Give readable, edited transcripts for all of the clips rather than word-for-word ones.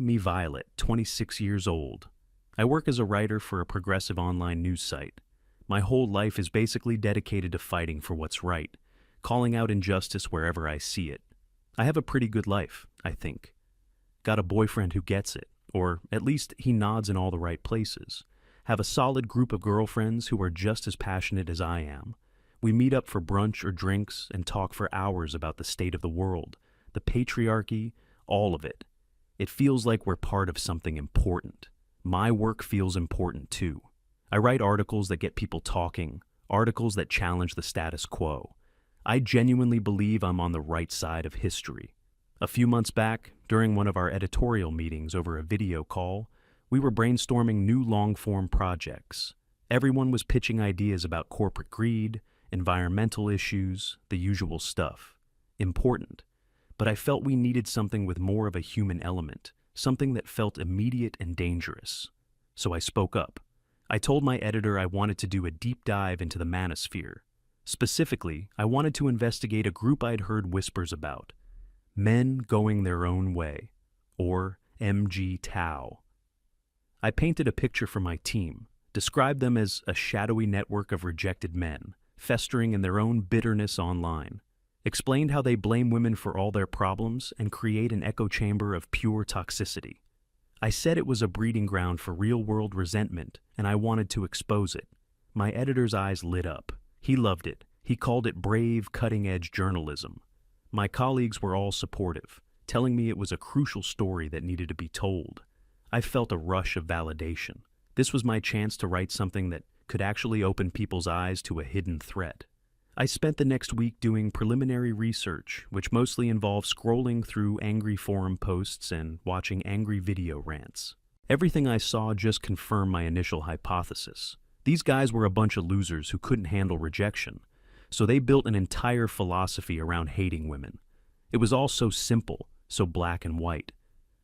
me Violet, 26 years old. I work as a writer for a progressive online news site. My whole life is basically dedicated to fighting for what's right, calling out injustice wherever I see it. I have a pretty good life, I think. Got a boyfriend who gets it, or at least he nods in all the right places. Have a solid group of girlfriends who are just as passionate as I am. We meet up for brunch or drinks and talk for hours about the state of the world, the patriarchy, all of it. It feels like we're part of something important. My work feels important too. I write articles that get people talking, articles that challenge the status quo. I genuinely believe I'm on the right side of history. A few months back, during one of our editorial meetings over a video call, we were brainstorming new long-form projects. Everyone was pitching ideas about corporate greed, environmental issues, the usual stuff. Important. But I felt we needed something with more of a human element, something that felt immediate and dangerous. So I spoke up. I told my editor I wanted to do a deep dive into the manosphere. Specifically, I wanted to investigate a group I'd heard whispers about. Men going their own way, or MGTOW. I painted a picture for my team, described them as a shadowy network of rejected men, festering in their own bitterness online, explained how they blame women for all their problems and create an echo chamber of pure toxicity. I said it was a breeding ground for real-world resentment, and I wanted to expose it. My editor's eyes lit up. He loved it. He called it brave, cutting-edge journalism. My colleagues were all supportive, telling me it was a crucial story that needed to be told. I felt a rush of validation. This was my chance to write something that could actually open people's eyes to a hidden threat. I spent the next week doing preliminary research, which mostly involved scrolling through angry forum posts and watching angry video rants. Everything I saw just confirmed my initial hypothesis. These guys were a bunch of losers who couldn't handle rejection, so they built an entire philosophy around hating women. It was all so simple, so black and white.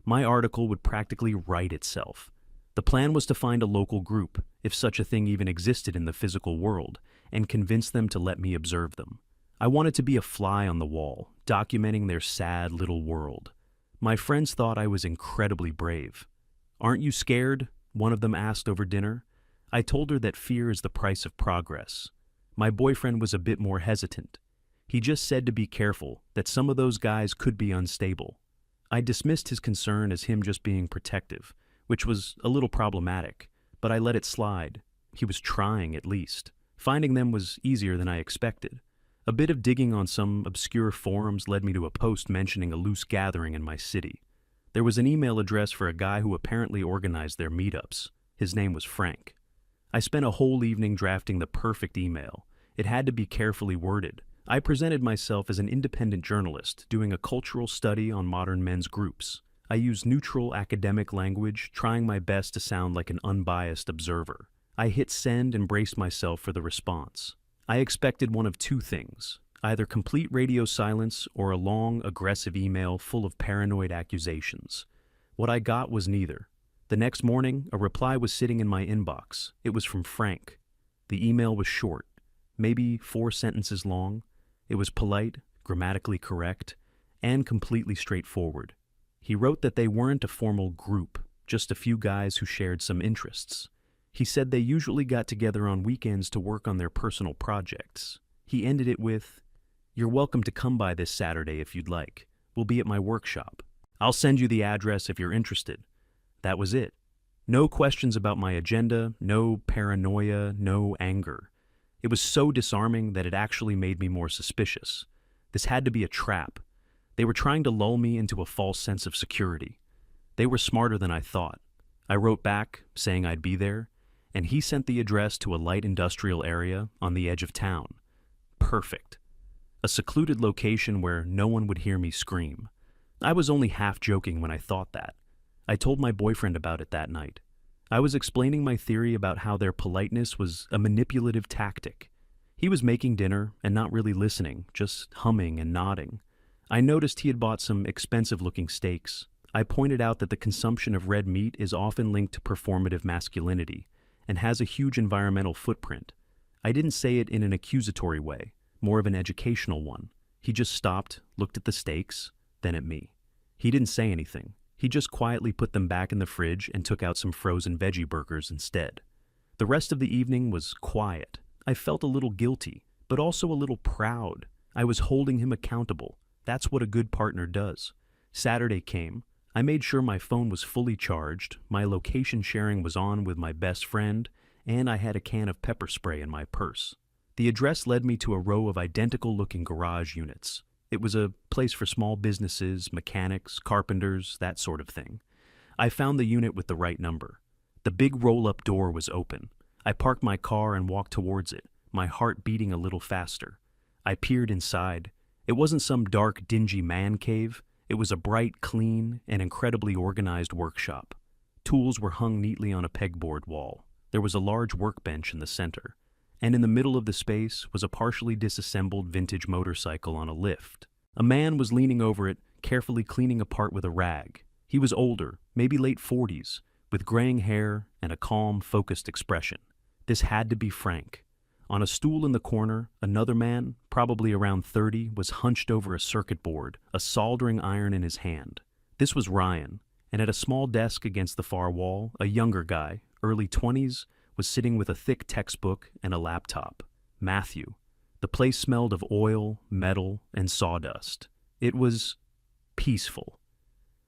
My article would practically write itself. The plan was to find a local group, if such a thing even existed in the physical world, and convince them to let me observe them. I wanted to be a fly on the wall, documenting their sad little world. My friends thought I was incredibly brave. "Aren't you scared?" one of them asked over dinner. I told her that fear is the price of progress. My boyfriend was a bit more hesitant. He just said to be careful, that some of those guys could be unstable. I dismissed his concern as him just being protective, which was a little problematic, but I let it slide. He was trying, at least. Finding them was easier than I expected. A bit of digging on some obscure forums led me to a post mentioning a loose gathering in my city. There was an email address for a guy who apparently organized their meetups. His name was Frank. I spent a whole evening drafting the perfect email. It had to be carefully worded. I presented myself as an independent journalist doing a cultural study on modern men's groups. I used neutral academic language, trying my best to sound like an unbiased observer. I hit send and braced myself for the response. I expected one of two things, either complete radio silence or a long, aggressive email full of paranoid accusations. What I got was neither. The next morning, a reply was sitting in my inbox. It was from Frank. The email was short, maybe 4 sentences long. It was polite, grammatically correct, and completely straightforward. He wrote that they weren't a formal group, just a few guys who shared some interests. He said they usually got together on weekends to work on their personal projects. He ended it with, "You're welcome to come by this Saturday if you'd like. We'll be at my workshop. I'll send you the address if you're interested." That was it. No questions about my agenda, no paranoia, no anger. It was so disarming that it actually made me more suspicious. This had to be a trap. They were trying to lull me into a false sense of security. They were smarter than I thought. I wrote back, saying I'd be there, and he sent the address to a light industrial area on the edge of town. Perfect. A secluded location where no one would hear me scream. I was only half joking when I thought that. I told my boyfriend about it that night. I was explaining my theory about how their politeness was a manipulative tactic. He was making dinner and not really listening, just humming and nodding. I noticed he had bought some expensive-looking steaks. I pointed out that the consumption of red meat is often linked to performative masculinity and has a huge environmental footprint. I didn't say it in an accusatory way, more of an educational one. He just stopped, looked at the steaks, then at me. He didn't say anything. He just quietly put them back in the fridge and took out some frozen veggie burgers instead. The rest of the evening was quiet. I felt a little guilty, but also a little proud. I was holding him accountable. That's what a good partner does. Saturday came. I made sure my phone was fully charged, my location sharing was on with my best friend, and I had a can of pepper spray in my purse. The address led me to a row of identical-looking garage units. It was a place for small businesses, mechanics, carpenters, that sort of thing. I found the unit with the right number. The big roll-up door was open. I parked my car and walked towards it, my heart beating a little faster. I peered inside. It wasn't some dark, dingy man cave. It was a bright, clean, and incredibly organized workshop. Tools were hung neatly on a pegboard wall. There was a large workbench in the center, and in the middle of the space was a partially disassembled vintage motorcycle on a lift. A man was leaning over it, carefully cleaning apart with a rag. He was older, maybe late 40s, with graying hair and a calm, focused expression. This had to be Frank. On a stool in the corner, another man, probably around 30, was hunched over a circuit board, a soldering iron in his hand. This was Ryan, and at a small desk against the far wall, a younger guy, early 20s, was sitting with a thick textbook and a laptop. Matthew. The place smelled of oil, metal, and sawdust. It was peaceful.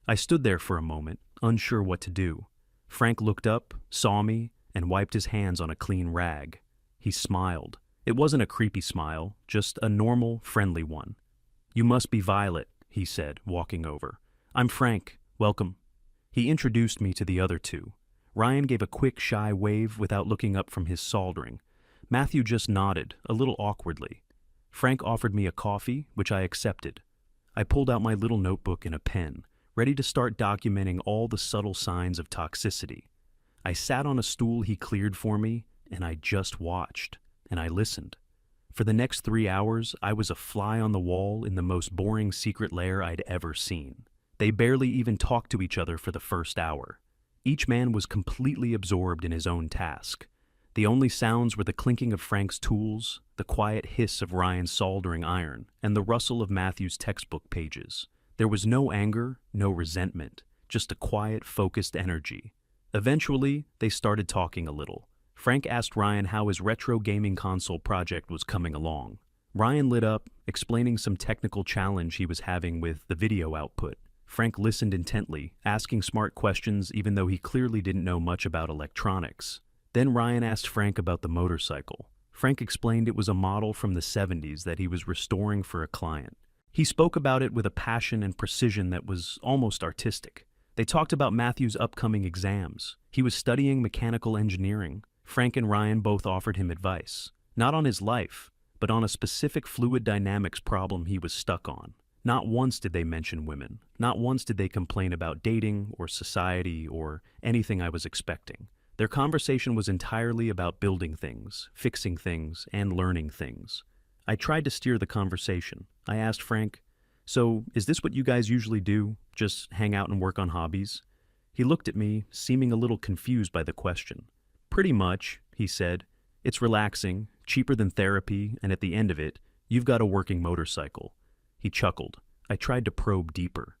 I stood there for a moment, unsure what to do. Frank looked up, saw me, and wiped his hands on a clean rag. He smiled. It wasn't a creepy smile, just a normal, friendly one. "You must be Violet," he said, walking over. "I'm Frank. Welcome." He introduced me to the other two. Ryan gave a quick, shy wave without looking up from his soldering. Matthew just nodded, a little awkwardly. Frank offered me a coffee, which I accepted. I pulled out my little notebook and a pen, ready to start documenting all the subtle signs of toxicity. I sat on a stool he cleared for me, and I just watched, and I listened. For the next 3 hours, I was a fly on the wall in the most boring secret lair I'd ever seen. They barely even talked to each other for the first hour. Each man was completely absorbed in his own task. The only sounds were the clinking of Frank's tools, the quiet hiss of Ryan's soldering iron, and the rustle of Matthew's textbook pages. There was no anger, no resentment, just a quiet, focused energy. Eventually, they started talking a little. Frank asked Ryan how his retro gaming console project was coming along. Ryan lit up, explaining some technical challenge he was having with the video output. Frank listened intently, asking smart questions even though he clearly didn't know much about electronics. Then Ryan asked Frank about the motorcycle. Frank explained it was a model from the 70s that he was restoring for a client. He spoke about it with a passion and precision that was almost artistic. They talked about Matthew's upcoming exams. He was studying mechanical engineering. Frank and Ryan both offered him advice, not on his life, but on a specific fluid dynamics problem he was stuck on. Not once did they mention women. Not once did they complain about dating or society or anything I was expecting. Their conversation was entirely about building things, fixing things, and learning things. I tried to steer the conversation. I asked Frank, "So, is this what you guys usually do? Just hang out and work on hobbies?" He looked at me, seeming a little confused by the question. "Pretty much," he said. "It's relaxing, cheaper than therapy, and at the end of it, you've got a working motorcycle." He chuckled. I tried to probe deeper.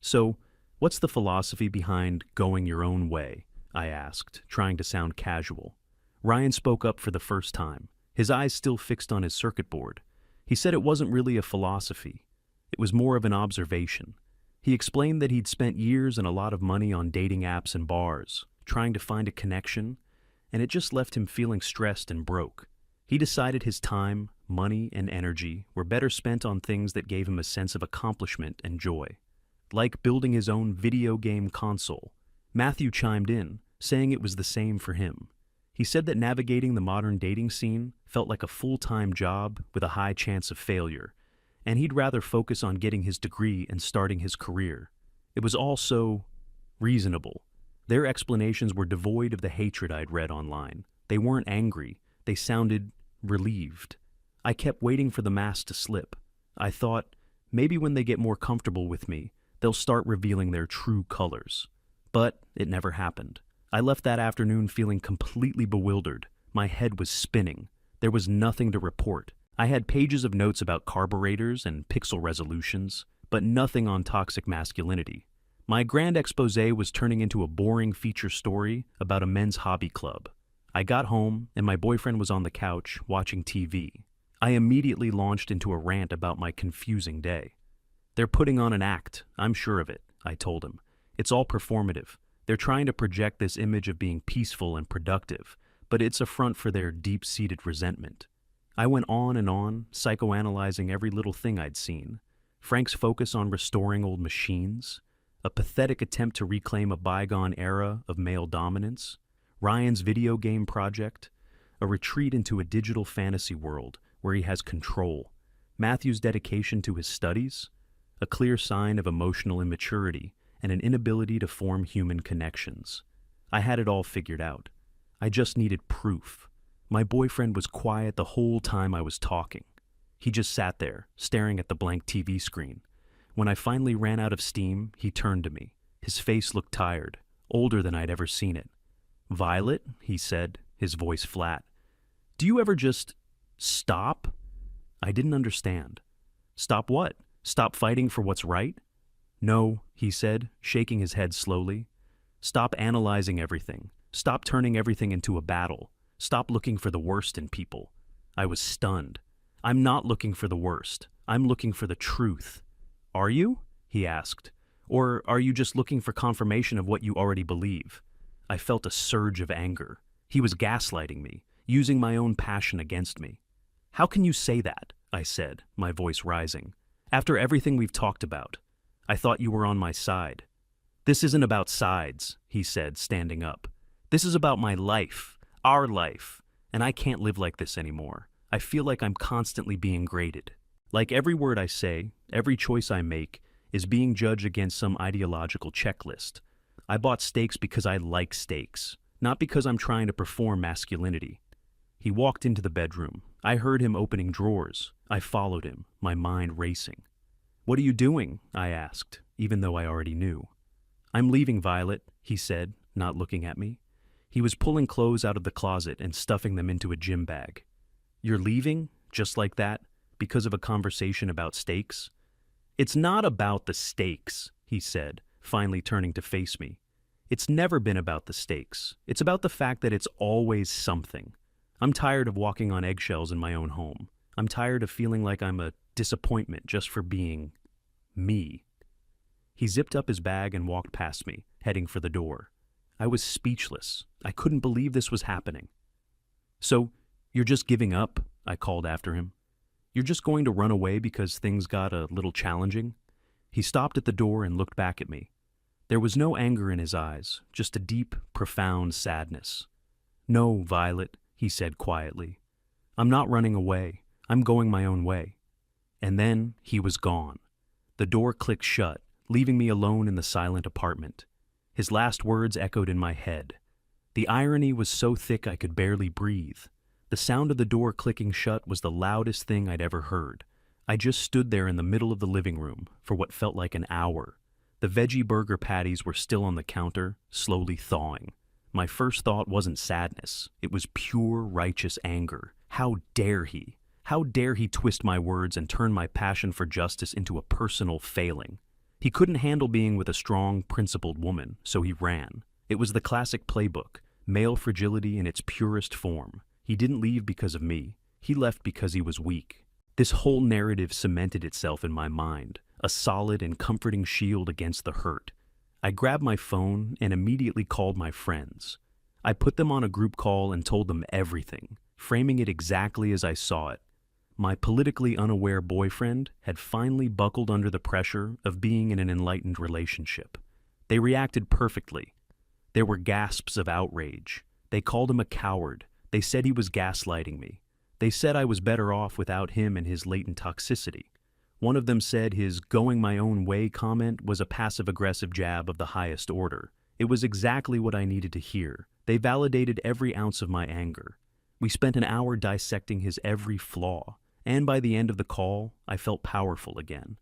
"So, what's the philosophy behind going your own way?" I asked, trying to sound casual. Ryan spoke up for the first time, his eyes still fixed on his circuit board. He said it wasn't really a philosophy. It was more of an observation. He explained that he'd spent years and a lot of money on dating apps and bars, trying to find a connection, and it just left him feeling stressed and broke. He decided his time, money, and energy were better spent on things that gave him a sense of accomplishment and joy, like building his own video game console. Matthew chimed in, saying it was the same for him. He said that navigating the modern dating scene felt like a full-time job with a high chance of failure, and he'd rather focus on getting his degree and starting his career. It was all so reasonable. Their explanations were devoid of the hatred I'd read online. They weren't angry. They sounded relieved. I kept waiting for the mask to slip. I thought, maybe when they get more comfortable with me, they'll start revealing their true colors. But it never happened. I left that afternoon feeling completely bewildered. My head was spinning. There was nothing to report. I had pages of notes about carburetors and pixel resolutions, but nothing on toxic masculinity. My grand expose was turning into a boring feature story about a men's hobby club. I got home, and my boyfriend was on the couch watching TV. I immediately launched into a rant about my confusing day. "They're putting on an act, I'm sure of it," I told him. "It's all performative. They're trying to project this image of being peaceful and productive, but it's a front for their deep-seated resentment." I went on, psychoanalyzing every little thing I'd seen. Frank's focus on restoring old machines, a pathetic attempt to reclaim a bygone era of male dominance, Ryan's video game project, a retreat into a digital fantasy world where he has control, Matthew's dedication to his studies, a clear sign of emotional immaturity and an inability to form human connections. I had it all figured out. I just needed proof. My boyfriend was quiet the whole time I was talking. He just sat there, staring at the blank TV screen. When I finally ran out of steam, he turned to me. His face looked tired, older than I'd ever seen it. "Violet," he said, his voice flat, "do you ever just stop?" I didn't understand. "Stop what? Stop fighting for what's right?" "No," he said, shaking his head slowly. "Stop analyzing everything. Stop turning everything into a battle. Stop looking for the worst in people." I was stunned. "I'm not looking for the worst. I'm looking for the truth." "Are you?" he asked. "Or are you just looking for confirmation of what you already believe?" I felt a surge of anger. He was gaslighting me, using my own passion against me. "How can you say that?" I said, my voice rising. "After everything we've talked about, I thought you were on my side." "This isn't about sides," he said, standing up. "This is about my life, our life, and I can't live like this anymore. I feel like I'm constantly being graded. Like every word I say, every choice I make, is being judged against some ideological checklist. I bought steaks because I like steaks, not because I'm trying to perform masculinity." He walked into the bedroom. I heard him opening drawers. I followed him, my mind racing. "What are you doing?" I asked, even though I already knew. "I'm leaving, Violet," he said, not looking at me. He was pulling clothes out of the closet and stuffing them into a gym bag. "You're leaving? Just like that? Because of a conversation about steaks?" "It's not about the steaks," he said, finally turning to face me. "It's never been about the steaks. It's about the fact that it's always something. I'm tired of walking on eggshells in my own home. I'm tired of feeling like I'm a disappointment just for being me." He zipped up his bag and walked past me, heading for the door. I was speechless. I couldn't believe this was happening. "So, you're just giving up?" I called after him. "You're just going to run away because things got a little challenging?" He stopped at the door and looked back at me. There was no anger in his eyes, just a deep, profound sadness. "No, Violet," he said quietly. "I'm not running away. I'm going my own way." And then he was gone. The door clicked shut, leaving me alone in the silent apartment. His last words echoed in my head. The irony was so thick I could barely breathe. The sound of the door clicking shut was the loudest thing I'd ever heard. I just stood there in the middle of the living room for what felt like an hour. The veggie burger patties were still on the counter, slowly thawing. My first thought wasn't sadness. It was pure, righteous anger. How dare he? How dare he twist my words and turn my passion for justice into a personal failing? He couldn't handle being with a strong, principled woman, so he ran. It was the classic playbook, male fragility in its purest form. He didn't leave because of me. He left because he was weak. This whole narrative cemented itself in my mind, a solid and comforting shield against the hurt. I grabbed my phone and immediately called my friends. I put them on a group call and told them everything, framing it exactly as I saw it. My politically unaware boyfriend had finally buckled under the pressure of being in an enlightened relationship. They reacted perfectly. There were gasps of outrage. They called him a coward. They said he was gaslighting me. They said I was better off without him and his latent toxicity. One of them said his "going my own way" comment was a passive-aggressive jab of the highest order. It was exactly what I needed to hear. They validated every ounce of my anger. We spent an hour dissecting his every flaw, and by the end of the call, I felt powerful again.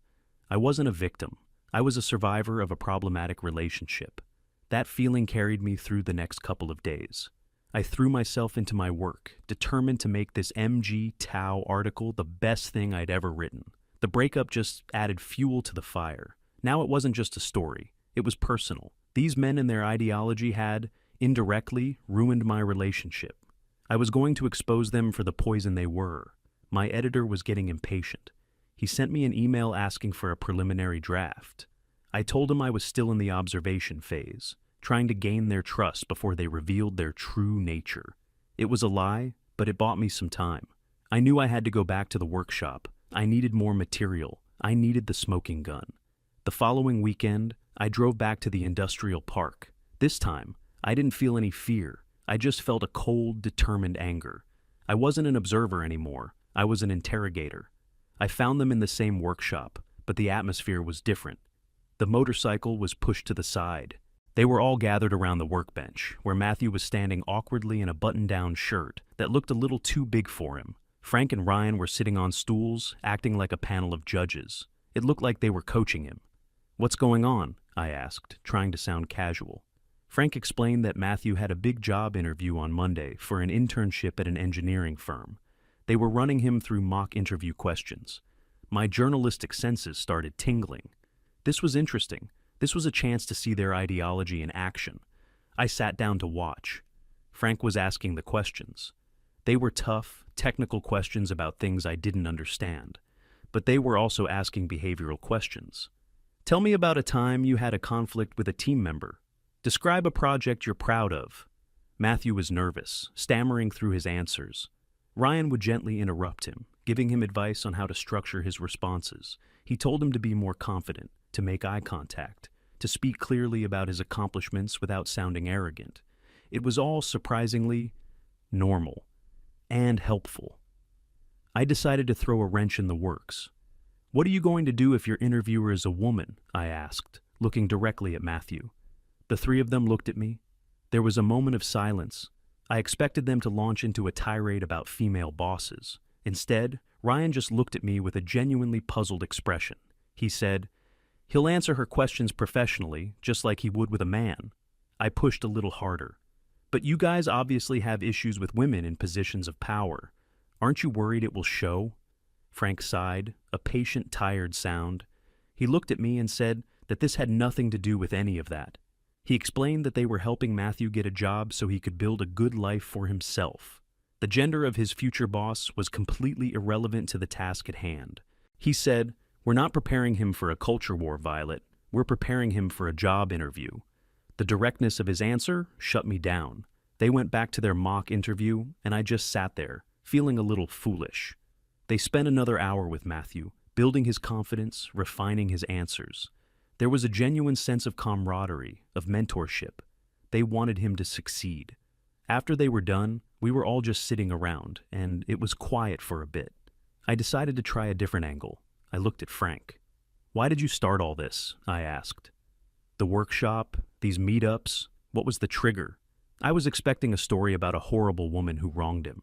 I wasn't a victim. I was a survivor of a problematic relationship. That feeling carried me through the next couple of days. I threw myself into my work, determined to make this MGTOW article the best thing I'd ever written. The breakup just added fuel to the fire. Now it wasn't just a story. It was personal. These men and their ideology had, indirectly, ruined my relationship. I was going to expose them for the poison they were. My editor was getting impatient. He sent me an email asking for a preliminary draft. I told him I was still in the observation phase, trying to gain their trust before they revealed their true nature. It was a lie, but it bought me some time. I knew I had to go back to the workshop. I needed more material. I needed the smoking gun. The following weekend, I drove back to the industrial park. This time, I didn't feel any fear. I just felt a cold, determined anger. I wasn't an observer anymore. I was an interrogator. I found them in the same workshop, but the atmosphere was different. The motorcycle was pushed to the side. They were all gathered around the workbench, where Matthew was standing awkwardly in a button-down shirt that looked a little too big for him. Frank and Ryan were sitting on stools, acting like a panel of judges. It looked like they were coaching him. "What's going on?" I asked, trying to sound casual. Frank explained that Matthew had a big job interview on Monday for an internship at an engineering firm. They were running him through mock interview questions. My journalistic senses started tingling. This was interesting. This was a chance to see their ideology in action. I sat down to watch. Frank was asking the questions. They were tough, technical questions about things I didn't understand. But they were also asking behavioral questions. "Tell me about a time you had a conflict with a team member. Describe a project you're proud of." Matthew was nervous, stammering through his answers. Ryan would gently interrupt him, giving him advice on how to structure his responses. He told him to be more confident, to make eye contact, to speak clearly about his accomplishments without sounding arrogant. It was all surprisingly normal and helpful. I decided to throw a wrench in the works. "What are you going to do if your interviewer is a woman?" I asked, looking directly at Matthew. The three of them looked at me. There was a moment of silence. I expected them to launch into a tirade about female bosses. Instead, Ryan just looked at me with a genuinely puzzled expression. He said, "He'll answer her questions professionally, just like he would with a man." I pushed a little harder. "But you guys obviously have issues with women in positions of power. Aren't you worried it will show?" Frank sighed, a patient, tired sound. He looked at me and said that this had nothing to do with any of that. He explained that they were helping Matthew get a job so he could build a good life for himself. The gender of his future boss was completely irrelevant to the task at hand. He said, "We're not preparing him for a culture war, Violet. We're preparing him for a job interview." The directness of his answer shut me down. They went back to their mock interview, and I just sat there, feeling a little foolish. They spent another hour with Matthew, building his confidence, refining his answers. There was a genuine sense of camaraderie, of mentorship. They wanted him to succeed. After they were done, we were all just sitting around, and it was quiet for a bit. I decided to try a different angle. I looked at Frank. "Why did you start all this?" I asked. "The workshop, these meetups, what was the trigger?" I was expecting a story about a horrible woman who wronged him.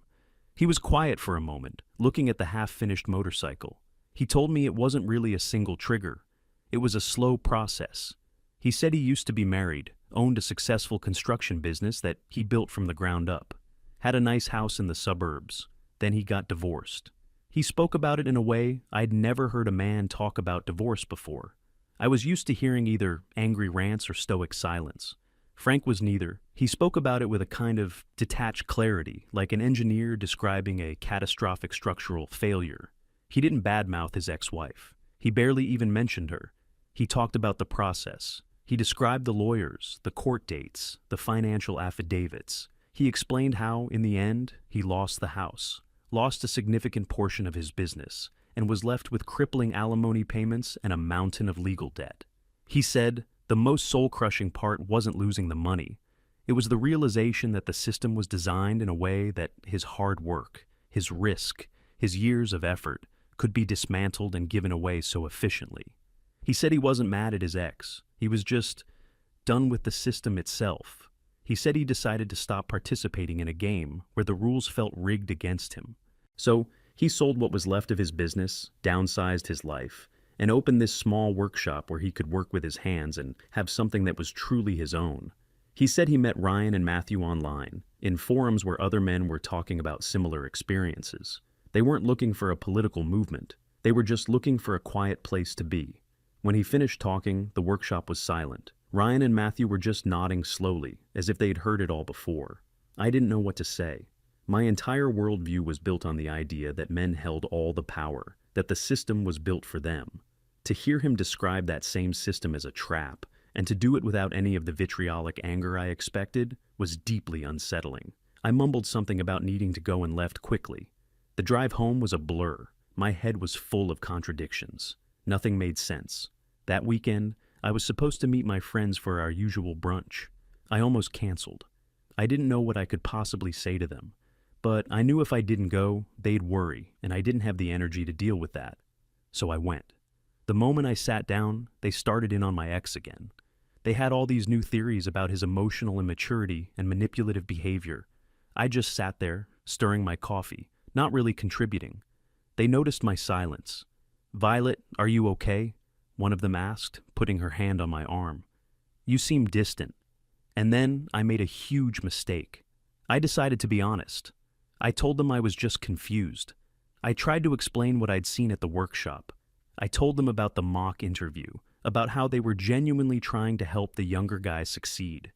He was quiet for a moment, looking at the half-finished motorcycle. He told me it wasn't really a single trigger. It was a slow process. He said he used to be married, owned a successful construction business that he built from the ground up, had a nice house in the suburbs. Then he got divorced. He spoke about it in a way I'd never heard a man talk about divorce before. I was used to hearing either angry rants or stoic silence. Frank was neither. He spoke about it with a kind of detached clarity, like an engineer describing a catastrophic structural failure. He didn't badmouth his ex-wife. He barely even mentioned her. He talked about the process. He described the lawyers, the court dates, the financial affidavits. He explained how, in the end, he lost the house, lost a significant portion of his business, and was left with crippling alimony payments and a mountain of legal debt. He said the most soul-crushing part wasn't losing the money. It was the realization that the system was designed in a way that his hard work, his risk, his years of effort could be dismantled and given away so efficiently. He said he wasn't mad at his ex. He was just done with the system itself. He said he decided to stop participating in a game where the rules felt rigged against him. So he sold what was left of his business, downsized his life, and opened this small workshop where he could work with his hands and have something that was truly his own. He said he met Ryan and Matthew online, in forums where other men were talking about similar experiences. They weren't looking for a political movement. They were just looking for a quiet place to be. When he finished talking, the workshop was silent. Ryan and Matthew were just nodding slowly, as if they'd heard it all before. I didn't know what to say. My entire worldview was built on the idea that men held all the power, that the system was built for them. To hear him describe that same system as a trap, and to do it without any of the vitriolic anger I expected, was deeply unsettling. I mumbled something about needing to go and left quickly. The drive home was a blur. My head was full of contradictions. Nothing made sense. That weekend, I was supposed to meet my friends for our usual brunch. I almost canceled. I didn't know what I could possibly say to them, but I knew if I didn't go, they'd worry, and I didn't have the energy to deal with that. So I went. The moment I sat down, they started in on my ex again. They had all these new theories about his emotional immaturity and manipulative behavior. I just sat there, stirring my coffee, not really contributing. They noticed my silence. "Violet, are you okay?" one of them asked, putting her hand on my arm. "You seem distant." And then I made a huge mistake. I decided to be honest. I told them I was just confused. I tried to explain what I'd seen at the workshop. I told them about the mock interview, about how they were genuinely trying to help the younger guys succeed.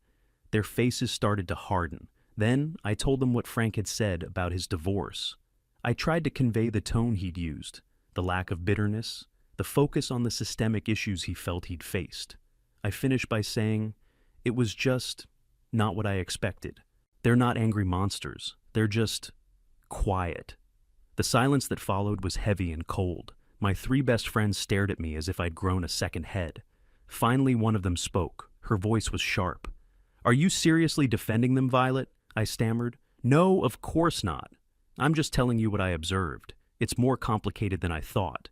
Their faces started to harden. Then I told them what Frank had said about his divorce. I tried to convey the tone he'd used, the lack of bitterness, the focus on the systemic issues he felt he'd faced. I finished by saying, it was just not what I expected. They're not angry monsters. They're just quiet. The silence that followed was heavy and cold. My three best friends stared at me as if I'd grown a second head. Finally, one of them spoke. Her voice was sharp. "Are you seriously defending them, Violet?" I stammered. "No, of course not. I'm just telling you what I observed. It's more complicated than I thought."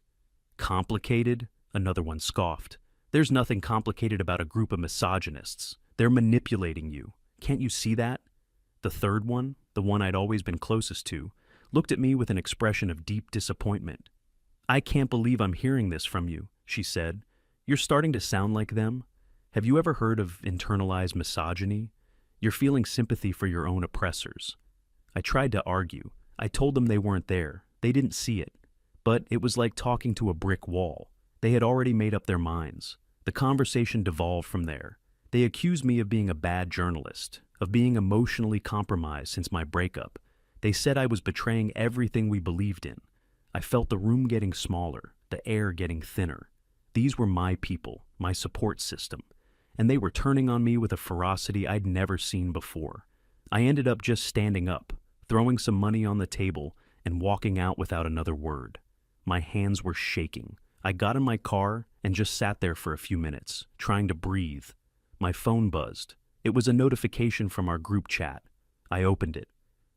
"Complicated?" Another one scoffed. "There's nothing complicated about a group of misogynists. They're manipulating you. Can't you see that?" The third one, the one I'd always been closest to, looked at me with an expression of deep disappointment. "I can't believe I'm hearing this from you," she said. "You're starting to sound like them. Have you ever heard of internalized misogyny? You're feeling sympathy for your own oppressors." I tried to argue. I told them they weren't there. They didn't see it. But it was like talking to a brick wall. They had already made up their minds. The conversation devolved from there. They accused me of being a bad journalist, of being emotionally compromised since my breakup. They said I was betraying everything we believed in. I felt the room getting smaller, the air getting thinner. These were my people, my support system, and they were turning on me with a ferocity I'd never seen before. I ended up just standing up, throwing some money on the table, and walking out without another word. My hands were shaking. I got in my car and just sat there for a few minutes, trying to breathe. My phone buzzed. It was a notification from our group chat. I opened it.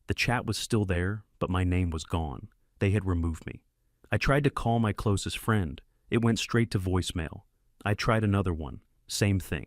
The chat was still there, but my name was gone. They had removed me. I tried to call my closest friend. It went straight to voicemail. I tried another one. Same thing.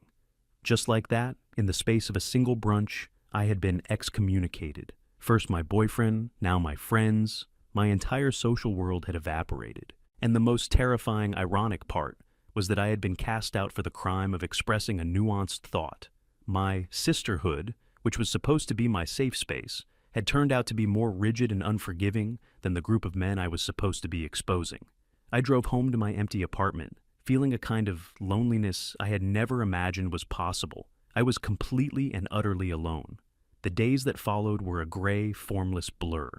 Just like that, in the space of a single brunch, I had been excommunicated. First my boyfriend, now my friends. My entire social world had evaporated. And the most terrifying, ironic part was that I had been cast out for the crime of expressing a nuanced thought. My sisterhood, which was supposed to be my safe space, had turned out to be more rigid and unforgiving than the group of men I was supposed to be exposing. I drove home to my empty apartment, feeling a kind of loneliness I had never imagined was possible. I was completely and utterly alone. The days that followed were a gray, formless blur.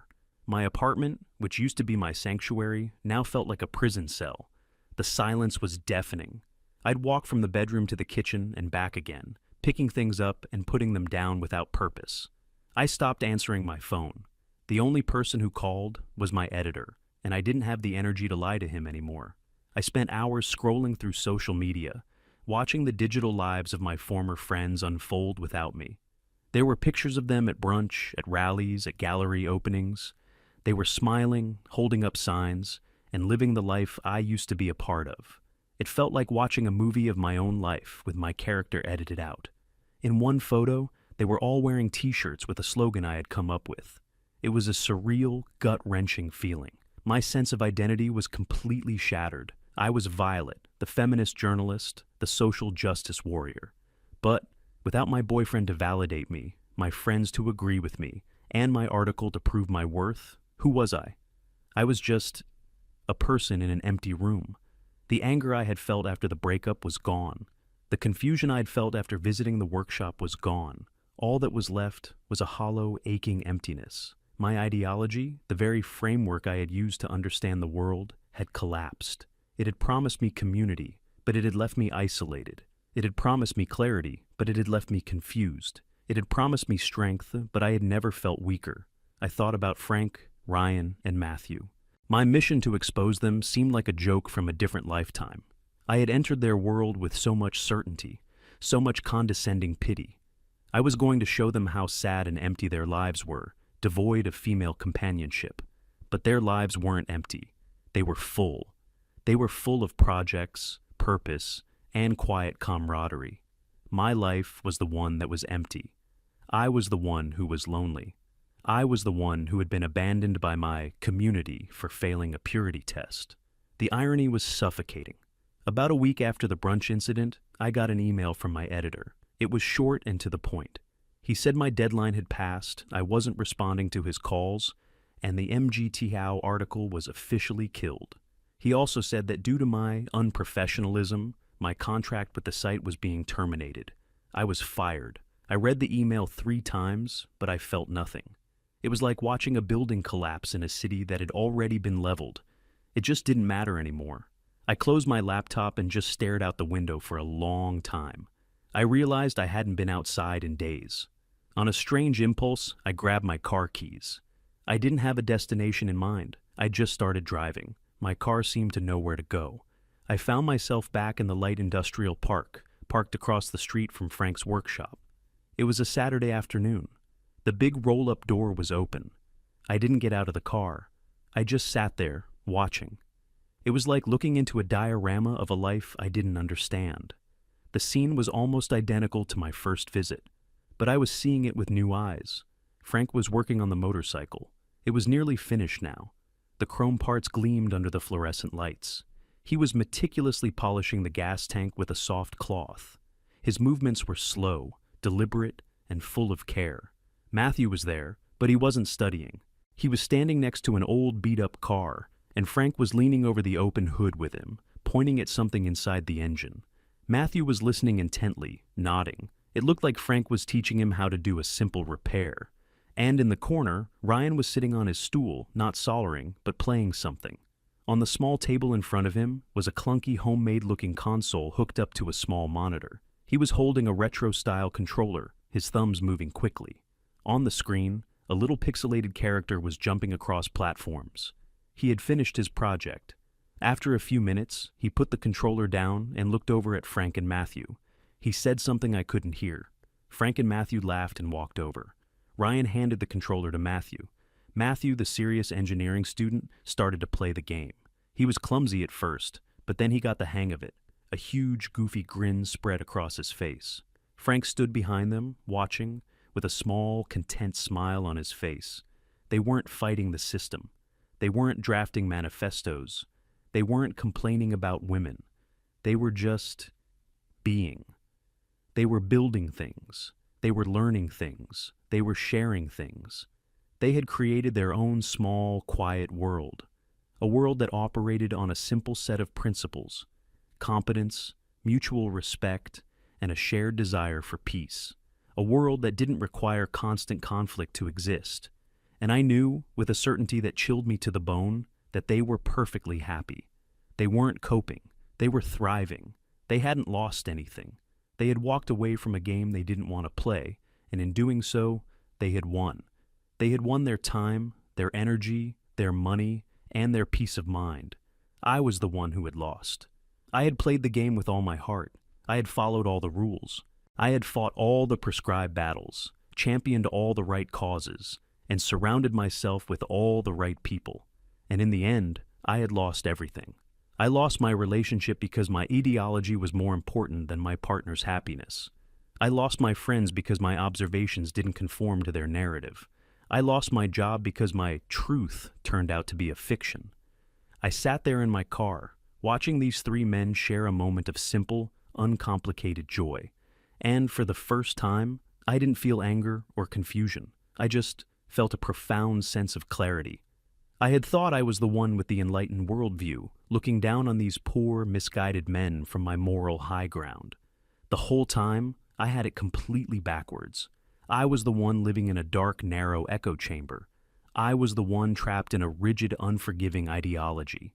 My apartment, which used to be my sanctuary, now felt like a prison cell. The silence was deafening. I'd walk from the bedroom to the kitchen and back again, picking things up and putting them down without purpose. I stopped answering my phone. The only person who called was my editor, and I didn't have the energy to lie to him anymore. I spent hours scrolling through social media, watching the digital lives of my former friends unfold without me. There were pictures of them at brunch, at rallies, at gallery openings. They were smiling, holding up signs, and living the life I used to be a part of. It felt like watching a movie of my own life with my character edited out. In one photo, they were all wearing t-shirts with a slogan I had come up with. It was a surreal, gut-wrenching feeling. My sense of identity was completely shattered. I was Violet, the feminist journalist, the social justice warrior. But without my boyfriend to validate me, my friends to agree with me, and my article to prove my worth, who was I? I was just a person in an empty room. The anger I had felt after the breakup was gone. The confusion I'd felt after visiting the workshop was gone. All that was left was a hollow, aching emptiness. My ideology, the very framework I had used to understand the world, had collapsed. It had promised me community, but it had left me isolated. It had promised me clarity, but it had left me confused. It had promised me strength, but I had never felt weaker. I thought about Frank, Ryan, and Matthew. My mission to expose them seemed like a joke from a different lifetime. I had entered their world with so much certainty, so much condescending pity. I was going to show them how sad and empty their lives were, devoid of female companionship. But their lives weren't empty. They were full. They were full of projects, purpose, and quiet camaraderie. My life was the one that was empty. I was the one who was lonely. I was the one who had been abandoned by my community for failing a purity test. The irony was suffocating. About a week after the brunch incident, I got an email from my editor. It was short and to the point. He said my deadline had passed, I wasn't responding to his calls, and the MGTOW article was officially killed. He also said that due to my unprofessionalism, my contract with the site was being terminated. I was fired. I read the email 3 times, but I felt nothing. It was like watching a building collapse in a city that had already been leveled. It just didn't matter anymore. I closed my laptop and just stared out the window for a long time. I realized I hadn't been outside in days. On a strange impulse, I grabbed my car keys. I didn't have a destination in mind. I just started driving. My car seemed to know where to go. I found myself back in the light industrial park, parked across the street from Frank's workshop. It was a Saturday afternoon. The big roll-up door was open. I didn't get out of the car. I just sat there, watching. It was like looking into a diorama of a life I didn't understand. The scene was almost identical to my first visit, but I was seeing it with new eyes. Frank was working on the motorcycle. It was nearly finished now. The chrome parts gleamed under the fluorescent lights. He was meticulously polishing the gas tank with a soft cloth. His movements were slow, deliberate, and full of care. Matthew was there, but he wasn't studying. He was standing next to an old beat-up car, and Frank was leaning over the open hood with him, pointing at something inside the engine. Matthew was listening intently, nodding. It looked like Frank was teaching him how to do a simple repair. And in the corner, Ryan was sitting on his stool, not soldering, but playing something. On the small table in front of him was a clunky homemade-looking console hooked up to a small monitor. He was holding a retro-style controller, his thumbs moving quickly. On the screen, a little pixelated character was jumping across platforms. He had finished his project. After a few minutes, he put the controller down and looked over at Frank and Matthew. He said something I couldn't hear. Frank and Matthew laughed and walked over. Ryan handed the controller to Matthew. Matthew, the serious engineering student, started to play the game. He was clumsy at first, but then he got the hang of it. A huge, goofy grin spread across his face. Frank stood behind them, watching, with a small, content smile on his face. They weren't fighting the system. They weren't drafting manifestos. They weren't complaining about women. They were just being. They were building things. They were learning things. They were sharing things. They had created their own small, quiet world. A world that operated on a simple set of principles: competence, mutual respect, and a shared desire for peace. A world that didn't require constant conflict to exist. And I knew, with a certainty that chilled me to the bone, that they were perfectly happy. They weren't coping. They were thriving. They hadn't lost anything. They had walked away from a game they didn't want to play, and in doing so, they had won. They had won their time, their energy, their money, and their peace of mind. I was the one who had lost. I had played the game with all my heart. I had followed all the rules. I had fought all the prescribed battles, championed all the right causes, and surrounded myself with all the right people. And in the end, I had lost everything. I lost my relationship because my ideology was more important than my partner's happiness. I lost my friends because my observations didn't conform to their narrative. I lost my job because my truth turned out to be a fiction. I sat there in my car, watching these 3 men share a moment of simple, uncomplicated joy. And for the first time, I didn't feel anger or confusion. I just felt a profound sense of clarity. I had thought I was the one with the enlightened worldview, looking down on these poor, misguided men from my moral high ground. The whole time, I had it completely backwards. I was the one living in a dark, narrow echo chamber. I was the one trapped in a rigid, unforgiving ideology.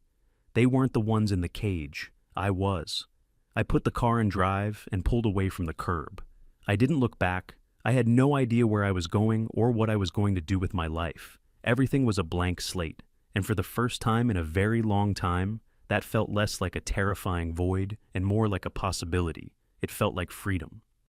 They weren't the ones in the cage. I was. I put the car in drive and pulled away from the curb. I didn't look back. I had no idea where I was going or what I was going to do with my life. Everything was a blank slate, and for the first time in a very long time, that felt less like a terrifying void and more like a possibility. It felt like freedom.